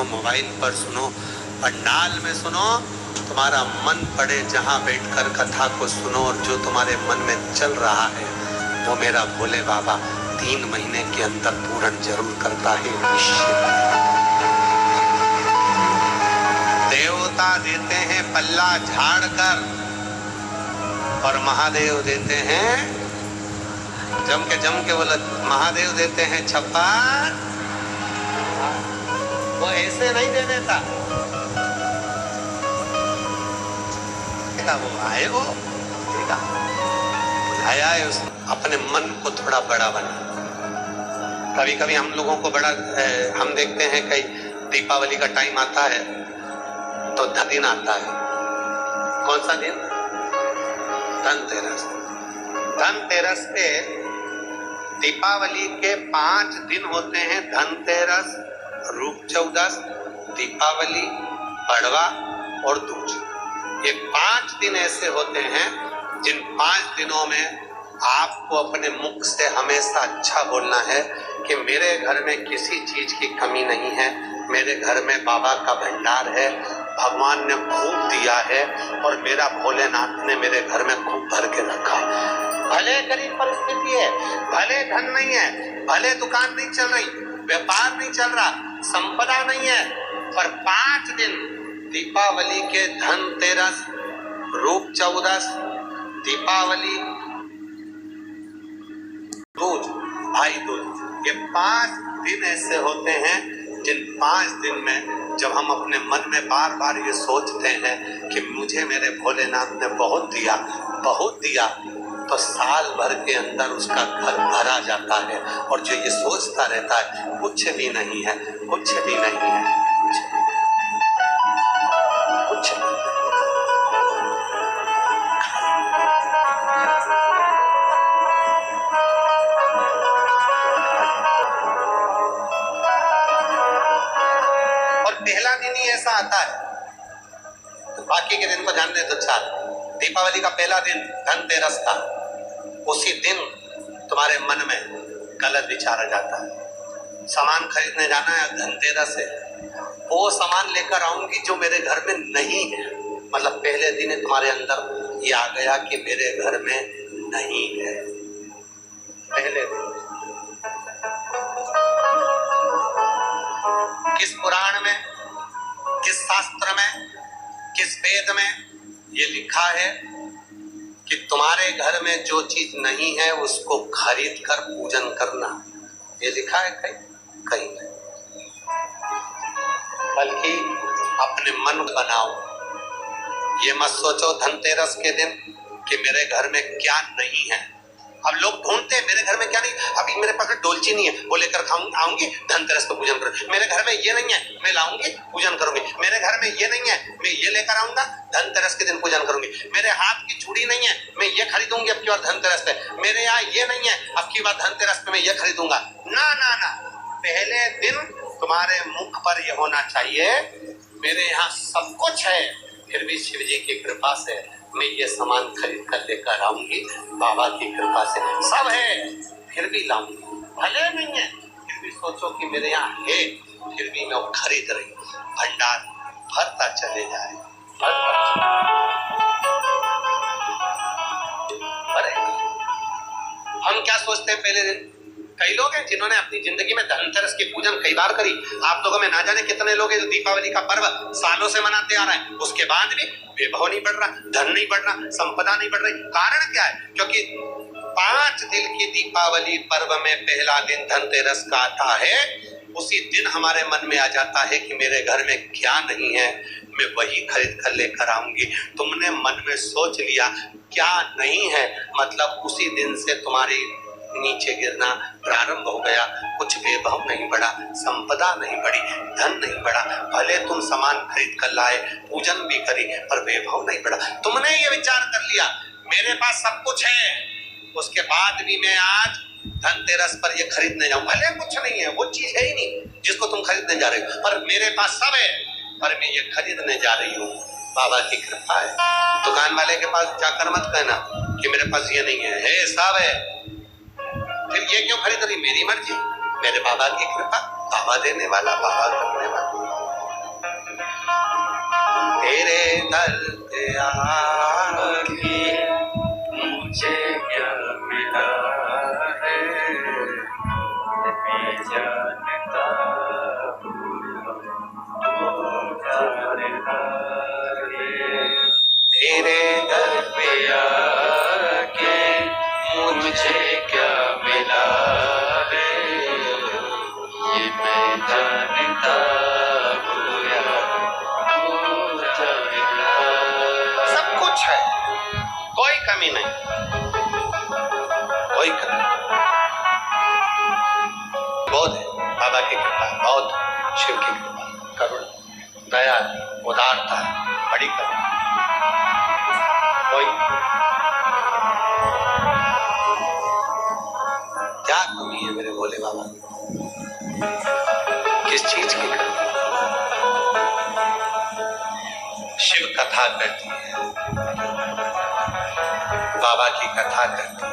सुनो, मोबाइल पर सुनो, पंडाल में सुनो, तुम्हारा मन पड़े जहां बैठकर कथा को सुनो, और जो तुम्हारे मन में चल रहा है वो मेरा भोले बाबा 3 महीने के अंदर पूर्ण जरूर करता है, निश्चित। देवता देते हैं पल्ला झाड़ कर और महादेव देते हैं जम के बोला, महादेव देते हैं छप्पा, वो ऐसे नहीं दे देता, वो आए, वो बुलाया है उसने, अपने मन को थोड़ा बड़ा बना। कभी कभी हम लोगों को बड़ा हम देखते हैं कई दीपावली का टाइम आता है तो दिन आता है, कौन सा दिन? धनतेरस। धनतेरस पे दीपावली के 5 दिन होते हैं, धनतेरस, रूप चौदस, दीपावली, पड़वा और दूज। ये 5 दिन ऐसे होते हैं जिन 5 दिनों में आपको अपने मुख से हमेशा अच्छा बोलना है कि मेरे घर में किसी चीज की कमी नहीं है, मेरे घर में बाबा का भंडार है, भगवान ने खूब दिया है और मेरा भोलेनाथ ने मेरे घर में खूब भर के रखा। भले गरीब परिस्थिति है, भले धन नहीं है, भले दुकान नहीं चल रही, व्यापार नहीं चल रहा, संपदा नहीं है, पर 5 दिन दीपावली के धनतेरस, रूप चौदस, दीपावली, दूज, भाई दूज, ये 5 दिन ऐसे होते हैं जिन 5 दिन में जब हम अपने मन में बार बार ये सोचते हैं कि मुझे मेरे भोलेनाथ ने बहुत दिया, तो साल भर के अंदर उसका घर भरा जाता है। और जो ये सोचता रहता है कुछ भी नहीं है, कुछ भी नहीं है, कुछ नहीं। और पहला दिन ही ऐसा आता है, तो बाकी के दिन को जानने तो अच्छा। दीपावली का पहला दिन धनतेरस था, उसी दिन तुम्हारे मन में गलत विचार आ जाता है, सामान खरीदने जाना है, धनतेरस है, वो सामान लेकर आऊंगी जो मेरे घर में नहीं है। मतलब पहले दिन ही तुम्हारे अंदर ये आ गया कि मेरे घर में नहीं है, पहले दिन। किस पुराण में, किस शास्त्र में, किस वेद में ये लिखा है कि तुम्हारे घर में जो चीज नहीं है उसको खरीद कर पूजन करना? ये लिखा है कहीं नहीं। बल्कि अपने मन बनाओ, ये मत सोचो धनतेरस के दिन कि मेरे घर में क्या नहीं है। अब लोग ढूंढते हैं मेरे घर में क्या नहीं, अभी मेरे पास डोलची नहीं है, वो लेकर आऊंगी धनतेरस को पूजन करूंगी, मेरे घर में ये नहीं है, मैं लाऊंगी पूजन करूंगी, मेरे घर में ये नहीं है, मैं ये लेकर आऊंगा धनतेरस के दिन पूजन करूंगी, मेरे हाथ की चूड़ी नहीं है, मैं ये खरीदूंगी अब की बार धनतेरस पे, मेरे यहाँ ये नहीं है, अब की बार धनतेरस पे मैं ये खरीदूंगा। ना ना ना, पहले दिन तुम्हारे मुख पर यह होना चाहिए मेरे यहाँ सब कुछ है, फिर भी शिव जी की कृपा से मैं ये सामान खरीद कर लेकर आऊंगी, बाबा की कृपा से सब है, फिर भी लाऊंगी। भले नहीं है फिर भी सोचो कि मेरे यहाँ है, फिर भी मैं वो खरीद रही हूँ, भंडार भरता चले जाए, अरे हम क्या सोचते हैं पहले दिन? कई लोग हैं जिन्होंने अपनी जिंदगी में धनतेरस की पूजन कई बार करी। आप लोगों में ना जाने कितने लोग हैं जो दीपावली का पर्व सालों से मनाते आ रहे हैं, उसके बाद भी वैभव नहीं बढ़ रहा, धन नहीं बढ़ रहा, संपदा नहीं बढ़ रही। कारण क्या है? क्योंकि 5 दिन की दीपावली पर्व में पहला दिन धनतेरस का आता है, उसी दिन हमारे मन में आ जाता है कि मेरे घर में क्या नहीं है, मैं वही खरीद कर लेकर आऊंगी। तुमने मन में सोच लिया क्या नहीं है, मतलब उसी दिन से तुम्हारी नीचे गिरना प्रारंभ हो गया। कुछ वैभव नहीं बढ़ा, संपदा नहीं बढ़ी, धन नहीं बढ़ा। भले तुम सामान खरीद कर लाए, पूजन भी करी, पर वैभव नहीं बढ़ा। तुमने ये विचार कर लिया मेरे पास सब कुछ है, उसके बाद भी मैं आज धनतेरस पर ये खरीदने जाऊं। भले कुछ नहीं है, वो चीज है ही नहीं जिसको तुम खरीदने जा रहे हो, पर मेरे पास सब है, पर मैं ये खरीदने जा रही हूँ। बाबा की कृपा है। दुकान वाले के पास जाकर मत कहना कि मेरे पास ये नहीं है, सब है। फिर ये क्यों खरीद रही? मेरी मर्जी, मेरे बाबा की कृपा, बाबा देने वाला, बाबा करने वाला। तेरे दर पे आके मुझे क्या मिला है मैं जानता हूँ तू जानता है। तेरे दर पे आके मुझे क्या मिला है ये मैं जानता हूँ यार तू जानता है। सब कुछ है, कोई कमी नहीं, कोई कमी नहीं। बहुत है बाबा की कृपा, बहुत शिव की कृपा, करुणा, दया, उदारता, बड़ी करुणा। कोई क्या कमी है मेरे भोले बाबा, किस चीज की कमी? शिव कथा करती है, बाबा की कथा करती है,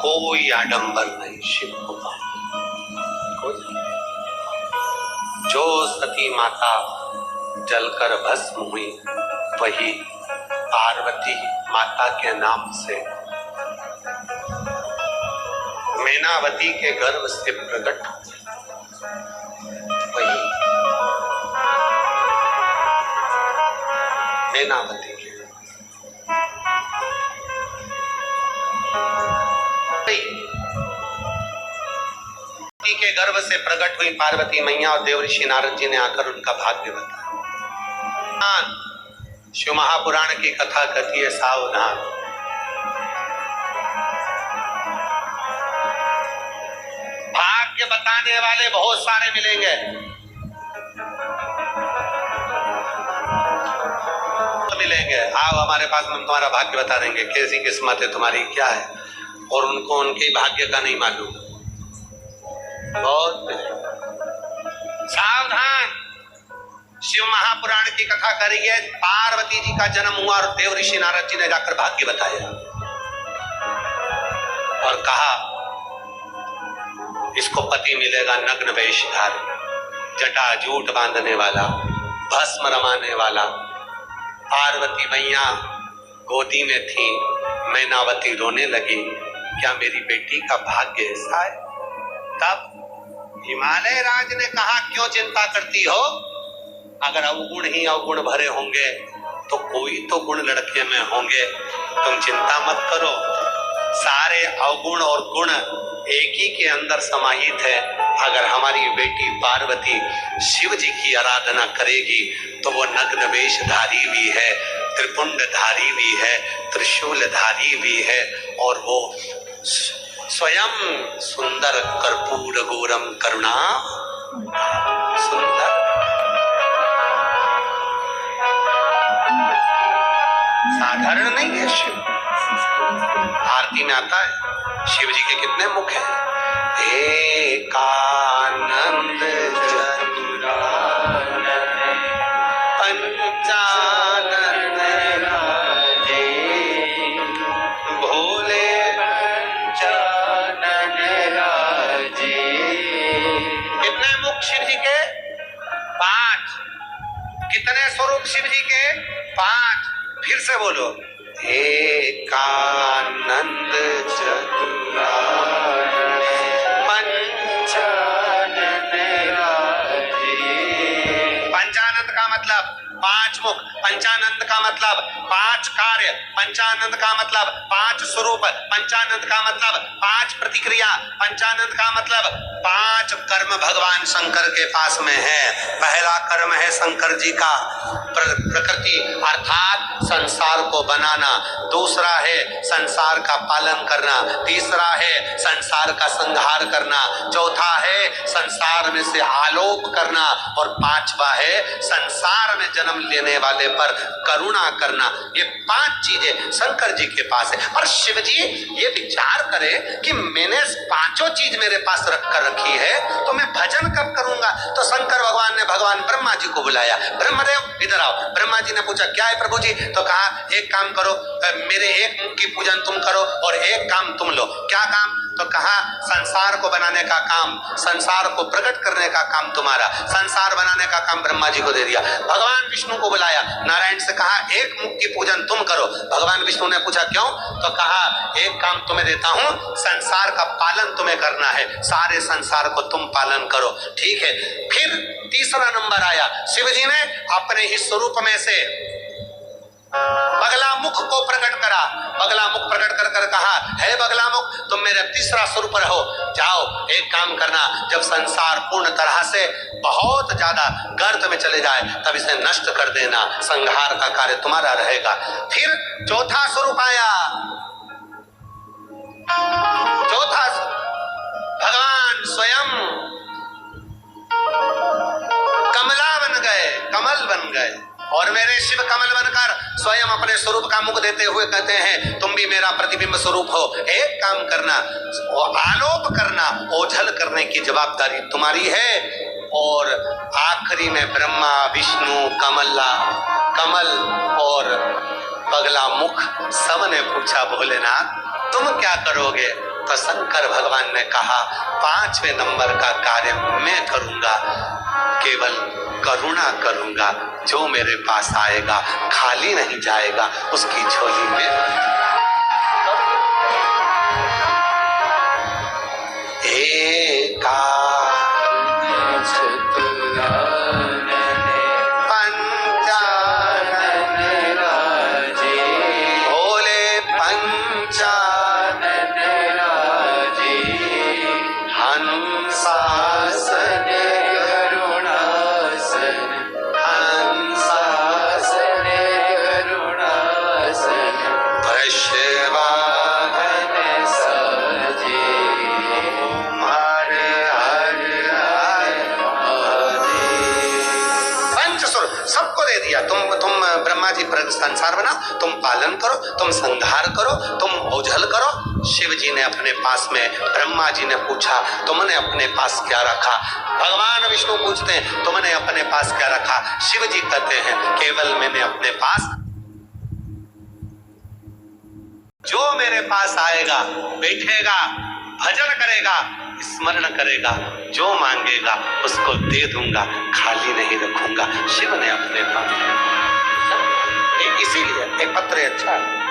कोई आडंबर नहीं शिव को कोई। जो सती माता जलकर भस्म हुई वही पार्वती माता के नाम से मैनावती के गर्भ से प्रकट हुई, वही मैनावती के गर्भ से प्रकट हुई पार्वती मैया और देव ऋषि नारद जी ने आकर उनका भाग्य बताया। शिव महापुराण की कथा कहती है सावधान, भाग्य बताने वाले बहुत सारे मिलेंगे, मिलेंगे। आओ हमारे पास, हम तुम्हारा भाग्य बता देंगे, कैसी किस्मत है तुम्हारी, क्या है, और उनको उनके भाग्य का नहीं मालूम। बहुत सावधान, शिव महापुराण की कथा करी है, पार्वती जी का जन्म हुआ और देव ऋषि नारद जी ने जाकर भाग्य बताया और कहा इसको पति मिलेगा नग्न वेशधारी, जटा जूट बांधने वाला, भस्म रमाने वाला। पार्वती मैया गोदी में थी, मैनावती रोने लगी, क्या मेरी बेटी का भाग्य ऐसा है? तब हिमालय राज ने कहा क्यों चिंता करती हो, अगर अवगुण ही अवगुण भरे होंगे तो कोई तो गुण लड़के में होंगे, तुम चिंता मत करो, सारे अवगुण और गुण एक ही के अंदर समाहित है। अगर हमारी बेटी पार्वती शिव जी की आराधना करेगी तो वो नग्न वेशधारी भी है, त्रिपुंडधारी भी है, त्रिशूलधारी भी है, और वो स्वयं सुंदर कर्पूर गौरम करुणा सुंदर। साधारण नहीं है शिव, आरती में आता है शिव जी के कितने मुख हैं, एकानंद चतुरानन पंचानन राजे भोले पंचानन राजे। कितने मुख शिव जी के? 5। कितने स्वरूप शिव जी के? 5। फिर से बोलो, एकानंद चतुरानन पंचानन राजे। पंचानंद का मतलब 5 मुख, पंचानंद का मतलब 5 कार्य, पंचानंद का मतलब 5 स्वरूप, पंचानंद का मतलब 5 प्रतिक्रिया, पंचानंद का मतलब 5 कर्म भगवान शंकर के पास में है। पहला कर्म है शंकर जी का प्रकृति अर्थात संसार को बनाना, दूसरा है संसार का पालन करना, तीसरा है संसार का संहार करना, चौथा है संसार में से आलोक करना, और 5वां है संसार में जन्म लेने वाले पर करुणा करना। ये 5 चीजें शंकर जी के पास है। और शिव जी ये विचार करें कि मैंने 5 चीज मेरे पास रख कर रखी है तो मैं भजन कब करूंगा? तो शंकर भगवान ने भगवान ब्रह्मा जी को बुलाया, ब्रह्मदेव इधर आओ। ब्रह्मा जी ने पूछा क्या है प्रभु जी? तो कहा एक काम करो, मेरे एक मुख की पूजन तुम करो और एक काम तुम लो। क्या काम? तो कहा संसार को बनाने का काम, संसार को प्रकट करने का काम तुम्हारा, संसार बनाने का काम ब्रह्मा जी को दे दिया। भगवान विष्णु को बुलाया, नारायण से कहा एक मुख की पूजन तुम करो। भगवान विष्णु ने पूछा क्यों? तो कहा एक काम तुम्हें देता हूं, संसार का पालन तुम्हें करना है, सारे संसार को तुम पालन करो। ठीक है। फिर तीसरा नंबर आया, शिव जी ने अपने ही स्वरूप में से बगला मुख को प्रकट करा। बगला मुख प्रकट कर कर कहा, हे बगला मुख तुम मेरा तीसरा स्वरूप रहो, जाओ एक काम करना, जब संसार पूर्ण तरह से बहुत ज्यादा गर्त में चले जाए तब इसे नष्ट कर देना, संहार का कार्य तुम्हारा रहेगा। फिर चौथा स्वरूप आया, चौथा भगवान स्वयं कमला बन गए, कमल बन गए, और मेरे शिव कमल बनकर स्वयं अपने स्वरूप का मुख देते हुए कहते हैं तुम भी मेरा प्रतिबिंब स्वरूप हो, एक काम करना, आलोप करना, ओझल करने की जवाबदारी तुम्हारी है। और आखिरी में ब्रह्मा विष्णु कमल और बगला मुख सबने पूछा भोलेनाथ तुम क्या करोगे? तो शंकर भगवान ने कहा 5वें नंबर का कार्य मैं करूंगा, केवल करुणा करूंगा, जो मेरे पास आएगा खाली नहीं जाएगा, उसकी झोली में एका संसार बना, तुम पालन करो, तुम संहार करो, तुम ओझल करो। शिव जी ने अपने पास में, ब्रह्मा जी ने पूछा तुमने अपने पास क्या रखा? भगवान विष्णु पूछते हैं तुमने अपने पास क्या रखा? शिव जी कहते हैं केवल मैंने अपने पास, जो मेरे पास आएगा, बैठेगा, भजन करेगा, स्मरण करेगा, जो मांगेगा उसको दे दूंगा, खाली नहीं रखूंगा। शिव ने अपने पास, इसीलिए एक पत्र अच्छा है।